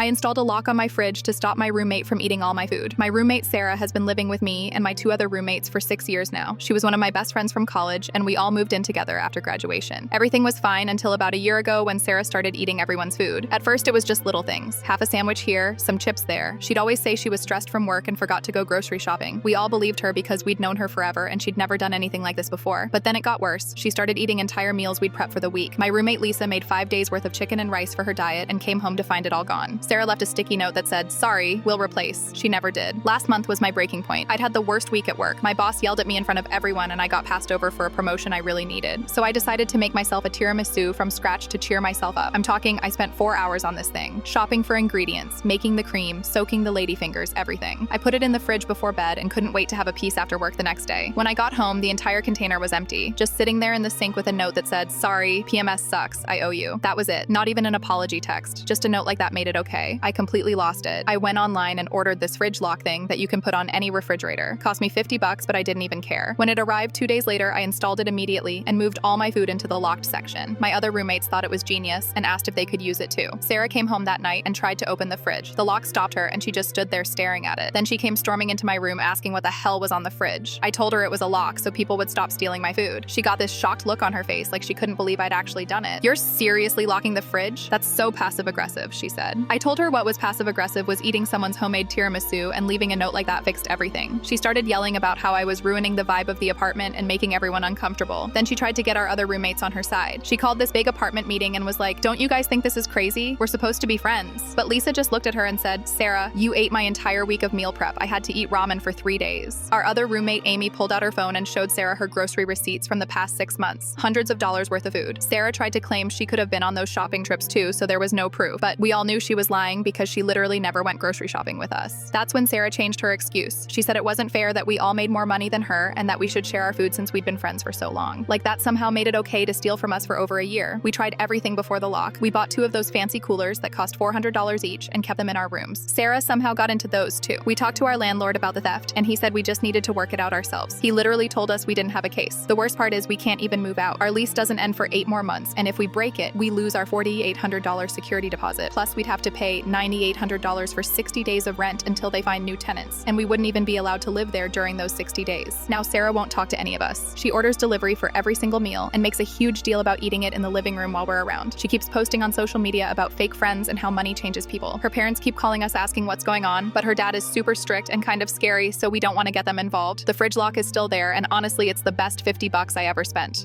I installed a lock on my fridge to stop my roommate from eating all my food. My roommate Sarah has been living with me and my 2 other roommates for 6 years now. She was one of my best friends from college, and we all moved in together after graduation. Everything was fine until about a year ago when Sarah started eating everyone's food. At first, it was just little things. Half a sandwich here, some chips there. She'd always say she was stressed from work and forgot to go grocery shopping. We all believed her because we'd known her forever and she'd never done anything like this before. But then it got worse. She started eating entire meals we'd prep for the week. My roommate Lisa made 5 days worth of chicken and rice for her diet and came home to find it all gone. Sarah left a sticky note that said, "Sorry, we'll replace." She never did. Last month was my breaking point. I'd had the worst week at work. My boss yelled at me in front of everyone and I got passed over for a promotion I really needed. So I decided to make myself a tiramisu from scratch to cheer myself up. I'm talking, I spent 4 hours on this thing. Shopping for ingredients, making the cream, soaking the ladyfingers, everything. I put it in the fridge before bed and couldn't wait to have a piece after work the next day. When I got home, the entire container was empty, just sitting there in the sink with a note that said, "Sorry, PMS sucks, I owe you." That was it. Not even an apology text. Just a note like that made it okay. I completely lost it. I went online and ordered this fridge lock thing that you can put on any refrigerator. Cost me $50, but I didn't even care. When it arrived 2 days later, I installed it immediately and moved all my food into the locked section. My other roommates thought it was genius and asked if they could use it too. Sarah came home that night and tried to open the fridge. The lock stopped her and she just stood there staring at it. Then she came storming into my room asking what the hell was on the fridge. I told her it was a lock so people would stop stealing my food. She got this shocked look on her face like she couldn't believe I'd actually done it. "You're seriously locking the fridge? That's so passive-aggressive," she said. I told her what was passive-aggressive was eating someone's homemade tiramisu, and leaving a note like that fixed everything. She started yelling about how I was ruining the vibe of the apartment and making everyone uncomfortable. Then she tried to get our other roommates on her side. She called this big apartment meeting and was like, "Don't you guys think this is crazy? We're supposed to be friends." But Lisa just looked at her and said, "Sarah, you ate my entire week of meal prep. I had to eat ramen for 3 days." Our other roommate Amy pulled out her phone and showed Sarah her grocery receipts from the past 6 months. Hundreds of dollars worth of food. Sarah tried to claim she could have been on those shopping trips too, so there was no proof. But we all knew she was lying because she literally never went grocery shopping with us. That's when Sarah changed her excuse. She said it wasn't fair that we all made more money than her and that we should share our food since we'd been friends for so long. Like that somehow made it okay to steal from us for over a year. We tried everything before the lock. We bought 2 of those fancy coolers that cost $400 each and kept them in our rooms. Sarah somehow got into those too. We talked to our landlord about the theft and he said we just needed to work it out ourselves. He literally told us we didn't have a case. The worst part is we can't even move out. Our lease doesn't end for 8 more months, and if we break it, we lose our $4,800 security deposit. Plus, we'd have to pay $9,800 for 60 days of rent until they find new tenants, and we wouldn't even be allowed to live there during those 60 days. Now Sarah won't talk to any of us. She orders delivery for every single meal and makes a huge deal about eating it in the living room while we're around. She keeps posting on social media about fake friends and how money changes people. Her parents keep calling us asking what's going on, but her dad is super strict and kind of scary, so we don't want to get them involved. The fridge lock is still there, and honestly, it's the best $50 I ever spent.